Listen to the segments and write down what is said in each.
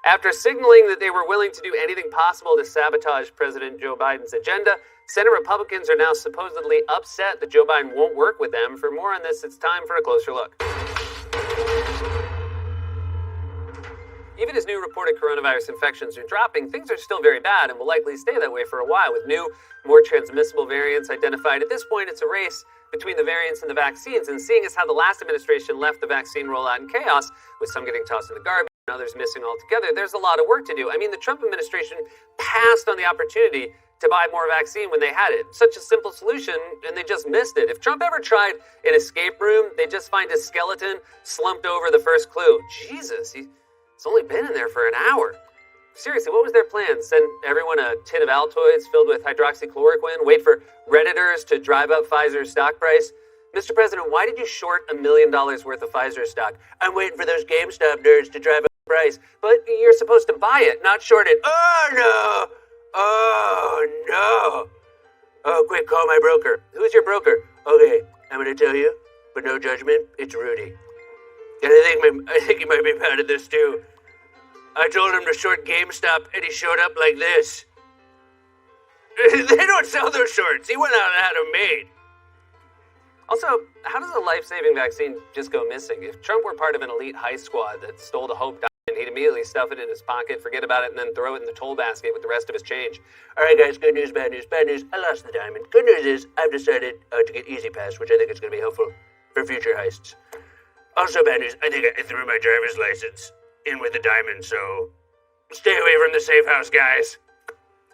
After signaling that they were willing to do anything possible to sabotage President Joe Biden's agenda, Senate Republicans are now supposedly upset that Joe Biden won't work with them. For more on this, it's time for a closer look. Even as new reported coronavirus infections are dropping, things are still very bad and will likely stay that way for a while, with new, more transmissible variants identified. At this point, it's a race between the variants and the vaccines, and seeing as how the last administration left the vaccine rollout in chaos, with some getting tossed in the garbage and others missing altogether, there's a lot of work to do. I mean, the Trump administration passed on the opportunity to buy more vaccine when they had it. Such a simple solution, and they just missed it. If Trump ever tried an escape room, they'd just find a skeleton slumped over the first clue. Jesus, he's only been in there for an hour. Seriously, what was their plan? Send everyone a tin of Altoids filled with hydroxychloroquine? Wait for Redditors to drive up Pfizer's stock price? Mr. President, why did you short $1 million worth of Pfizer stock? I'm waiting for those GameStop nerds to drive up the price. But you're supposed to buy it, not short it. Oh, no! Oh, no! Oh, quick, call my broker. Who's your broker? Okay, I'm going to tell you, but no judgment, it's Rudy. And I think he might be proud of this, too. I told him to short GameStop, and he showed up like this. They don't sell those shorts. He went out and had them made. Also, how does a life-saving vaccine just go missing? If Trump were part of an elite heist squad that stole the Hope Diamond, he'd immediately stuff it in his pocket, forget about it, and then throw it in the toll basket with the rest of his change. All right, guys, good news, bad news. Bad news, I lost the diamond. Good news is I've decided to get Easy Pass, which I think is going to be helpful for future heists. Also bad news, I think I threw my driver's license in with the diamond, so stay away from the safe house, guys.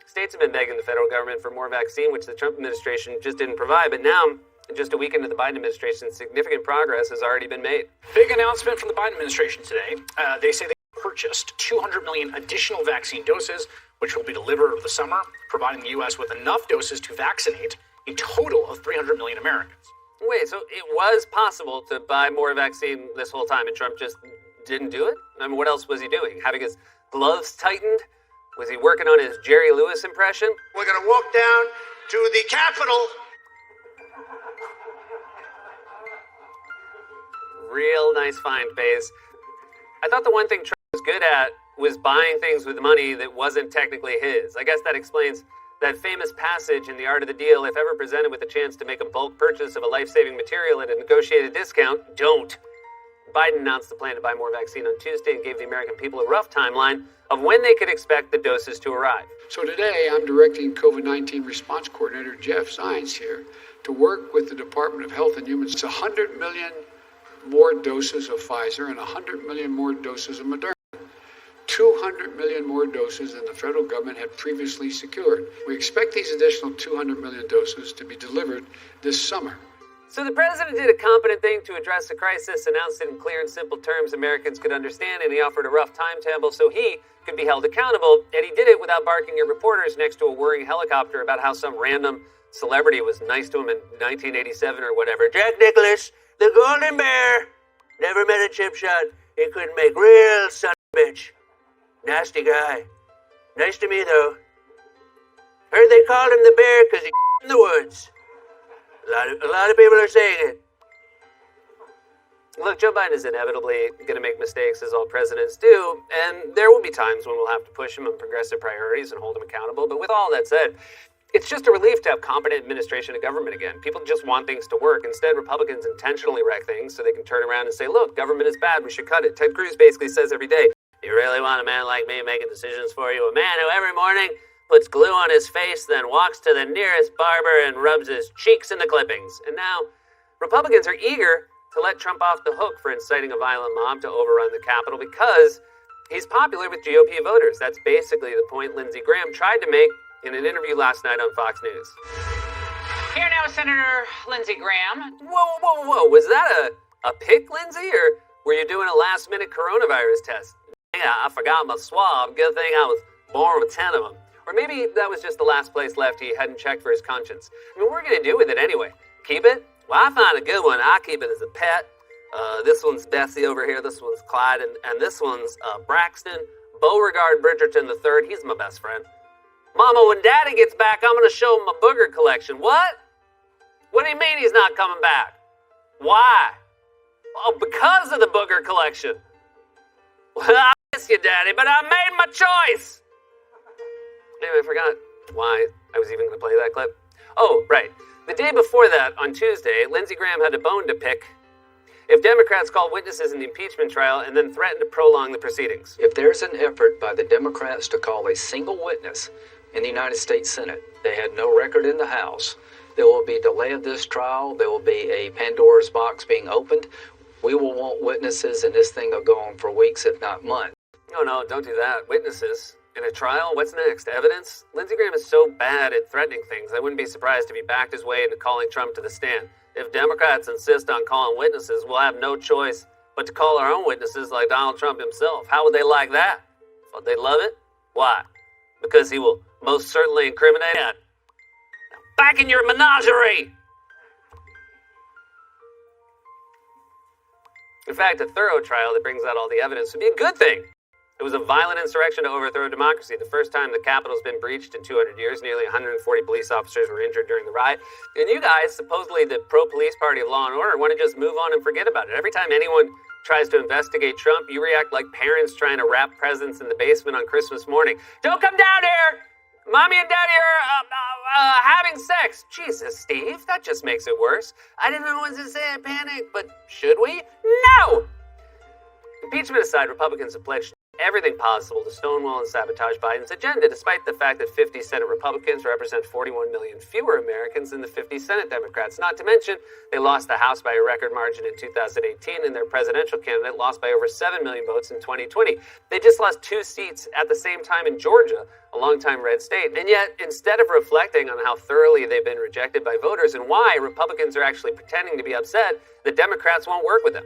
States have been begging the federal government for more vaccine, which the Trump administration just didn't provide, but now, just a week into the Biden administration, significant progress has already been made. Big announcement from the Biden administration today. They say they purchased 200 million additional vaccine doses, which will be delivered over the summer, providing the U.S. with enough doses to vaccinate a total of 300 million Americans. Wait, so it was possible to buy more vaccine this whole time and Trump just didn't do it? I mean, what else was he doing? Having his gloves tightened? Was he working on his Jerry Lewis impression? We're going to walk down to the Capitol. Real nice find, Baze. I thought the one thing Trump was good at was buying things with money that wasn't technically his. I guess that explains that famous passage in The Art of the Deal: if ever presented with a chance to make a bulk purchase of a life-saving material at a negotiated discount, don't. Biden announced the plan to buy more vaccine on Tuesday and gave the American people a rough timeline of when they could expect the doses to arrive. So today, I'm directing COVID-19 response coordinator Jeff Zients here to work with the Department of Health and Human Services. 100 million more doses of Pfizer and 100 million more doses of Moderna. 200 million more doses than the federal government had previously secured. We expect these additional 200 million doses to be delivered this summer. So the president did a competent thing to address the crisis, announced it in clear and simple terms Americans could understand, and he offered a rough timetable so he could be held accountable, and he did it without barking at reporters next to a whirring helicopter about how some random celebrity was nice to him in 1987 or whatever. Jack Nicklaus, the Golden Bear, never met a chip shot. He couldn't make real son of a bitch. Nasty guy. Nice to me, though. Heard they called him the bear because he in the woods. A lot of people are saying it. Look, Joe Biden is inevitably going to make mistakes, as all presidents do, and there will be times when we'll have to push him on progressive priorities and hold him accountable. But with all that said, it's just a relief to have competent administration of government again. People just want things to work. Instead, Republicans intentionally wreck things so they can turn around and say, look, government is bad, we should cut it. Ted Cruz basically says every day, you really want a man like me making decisions for you? A man who every morning puts glue on his face, then walks to the nearest barber and rubs his cheeks in the clippings. And now, Republicans are eager to let Trump off the hook for inciting a violent mob to overrun the Capitol because he's popular with GOP voters. That's basically the point Lindsey Graham tried to make in an interview last night on Fox News. Here now, Senator Lindsey Graham. Whoa. Was that a pick, Lindsey? Or were you doing a last-minute coronavirus test? Yeah, I forgot my swab. Good thing I was born with 10 of them. Or maybe that was just the last place left he hadn't checked for his conscience. I mean, what are we going to do with it anyway? Keep it? Well, I find a good one. I keep it as a pet. This one's Bessie over here. This one's Clyde. And this one's Braxton Beauregard Bridgerton III. He's my best friend. Mama, when Daddy gets back, I'm going to show him my booger collection. What? What do you mean he's not coming back? Why? Oh, because of the booger collection. Well, I miss you, you, Daddy, but I made my choice. Anyway, I forgot why I was even going to play that clip. Oh, right. The day before that, on Tuesday, Lindsey Graham had a bone to pick if Democrats call witnesses in the impeachment trial and then threaten to prolong the proceedings. If there's an effort by the Democrats to call a single witness in the United States Senate, they had no record in the House, there will be delay of this trial, there will be a Pandora's box being opened. We will want witnesses, and this thing will go on for weeks, if not months. No, don't do that. Witnesses. In a trial, what's next? Evidence? Lindsey Graham is so bad at threatening things, I wouldn't be surprised if he backed his way into calling Trump to the stand. If Democrats insist on calling witnesses, we'll have no choice but to call our own witnesses like Donald Trump himself. How would they like that? Well, they'd love it. Why? Because he will most certainly incriminate it. Back in your menagerie! In fact, a thorough trial that brings out all the evidence would be a good thing. It was a violent insurrection to overthrow democracy, the first time the Capitol's been breached in 200 years. Nearly 140 police officers were injured during the riot. And you guys, supposedly the pro-police party of law and order, want to just move on and forget about it. Every time anyone tries to investigate Trump, you react like parents trying to wrap presents in the basement on Christmas morning. Don't come down here! Mommy and Daddy are having sex. Jesus, Steve, that just makes it worse. I didn't know what to say, I panicked, but should we? No! Impeachment aside, Republicans have pledged everything possible to stonewall and sabotage Biden's agenda, despite the fact that 50 Senate Republicans represent 41 million fewer Americans than the 50 Senate Democrats. Not to mention, they lost the House by a record margin in 2018, and their presidential candidate lost by over 7 million votes in 2020. They just lost 2 seats at the same time in Georgia, a longtime red state. And yet, instead of reflecting on how thoroughly they've been rejected by voters and why Republicans are actually pretending to be upset, the Democrats won't work with them.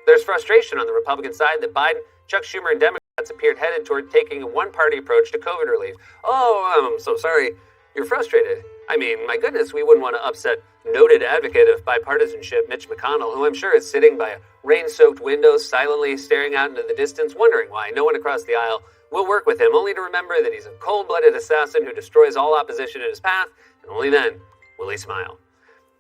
There's frustration on the Republican side that Biden, Chuck Schumer, and Democrats appeared headed toward taking a one-party approach to COVID relief. Oh, I'm so sorry. You're frustrated. I mean, my goodness, we wouldn't want to upset noted advocate of bipartisanship, Mitch McConnell, who I'm sure is sitting by a rain-soaked window, silently staring out into the distance, wondering why no one across the aisle will work with him, only to remember that he's a cold-blooded assassin who destroys all opposition in his path, and only then will he smile.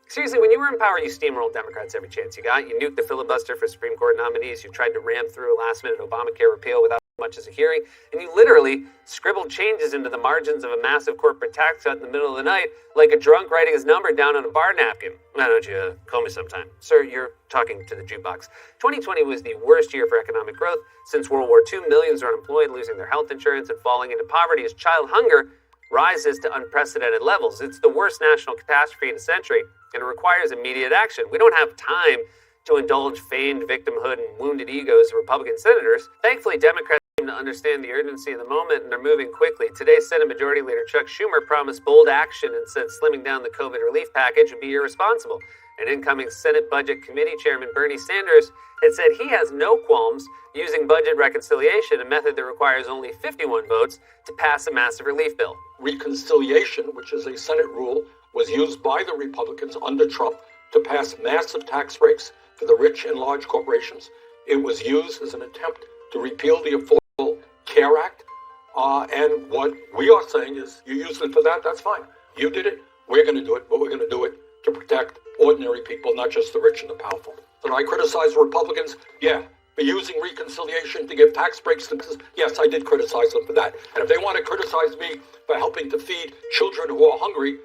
Seriously, when you were in power, you steamrolled Democrats every chance you got. You nuked the filibuster for Supreme Court nominees. You tried to ram through a last-minute Obamacare repeal without much as a hearing. And you literally scribbled changes into the margins of a massive corporate tax cut in the middle of the night, like a drunk writing his number down on a bar napkin. Why don't you call me sometime? Sir, you're talking to the jukebox. 2020 was the worst year for economic growth. Since World War II, millions are unemployed, losing their health insurance and falling into poverty as child hunger rises to unprecedented levels. It's the worst national catastrophe in a century, and it requires immediate action. We don't have time to indulge feigned victimhood and wounded egos of Republican senators. Thankfully, Democrats seem to understand the urgency of the moment and are moving quickly. Today, Senate Majority Leader Chuck Schumer promised bold action and said slimming down the COVID relief package would be irresponsible. And incoming Senate Budget Committee Chairman Bernie Sanders had said he has no qualms using budget reconciliation, a method that requires only 51 votes to pass a massive relief bill. Reconciliation, which is a Senate rule, was used by the Republicans under Trump to pass massive tax breaks for the rich and large corporations. It was used as an attempt to repeal the Affordable Care Act. And what we are saying is, you used it for that, that's fine. You did it, we're going to do it, but we're going to do it to protect ordinary people, not just the rich and the powerful. Did I criticize Republicans? Yeah. For using reconciliation to give tax breaks to businesses? Yes, I did criticize them for that. And if they want to criticize me for helping to feed children who are hungry,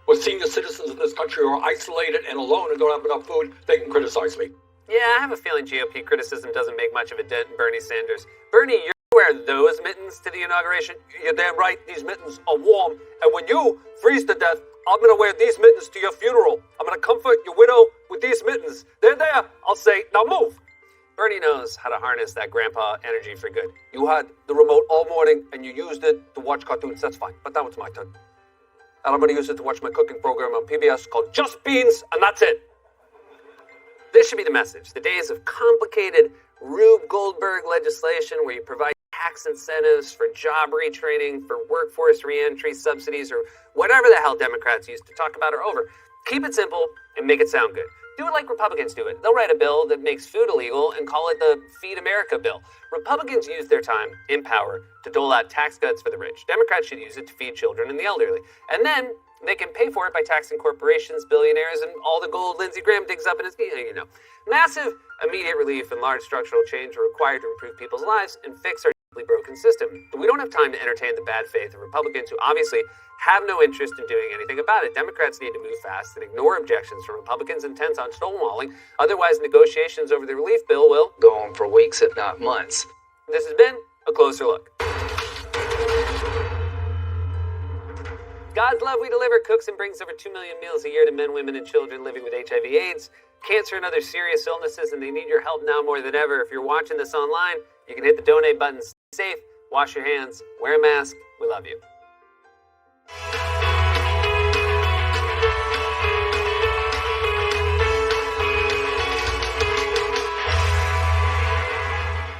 or senior citizens in this country who are isolated and alone and don't have enough food, they can criticize me. Yeah, I have a feeling GOP criticism doesn't make much of a dent in Bernie Sanders. Bernie, you're wear those mittens to the inauguration? You're damn right, these mittens are warm. And when you freeze to death, I'm going to wear these mittens to your funeral. I'm going to comfort your widow with these mittens. They're there. I'll say, now move. Bernie knows how to harness that grandpa energy for good. You had the remote all morning and you used it to watch cartoons. That's fine. But now it's my turn. And I'm going to use it to watch my cooking program on PBS called Just Beans, and that's it. This should be the message. The days of complicated Rube Goldberg legislation where you provide tax incentives for job retraining, for workforce reentry subsidies, or whatever the hell Democrats used to talk about are over. Keep it simple and make it sound good. Do it like Republicans do it. They'll write a bill that makes food illegal and call it the Feed America bill. Republicans use their time in power to dole out tax cuts for the rich. Democrats should use it to feed children and the elderly. And then they can pay for it by taxing corporations, billionaires, and all the gold Lindsey Graham digs up in his, Massive, immediate relief and large structural change are required to improve people's lives and fix our broken system. But we don't have time to entertain the bad faith of Republicans who obviously have no interest in doing anything about it. Democrats need to move fast and ignore objections from Republicans intent on stonewalling. Otherwise, negotiations over the relief bill will go on for weeks, if not months. This has been A Closer Look. God's Love We Deliver cooks and brings over 2 million meals a year to men, women, and children living with HIV/AIDS, cancer, and other serious illnesses, and they need your help now more than ever. If you're watching this online, you can hit the donate button. Stay safe, wash your hands, wear a mask. We love you.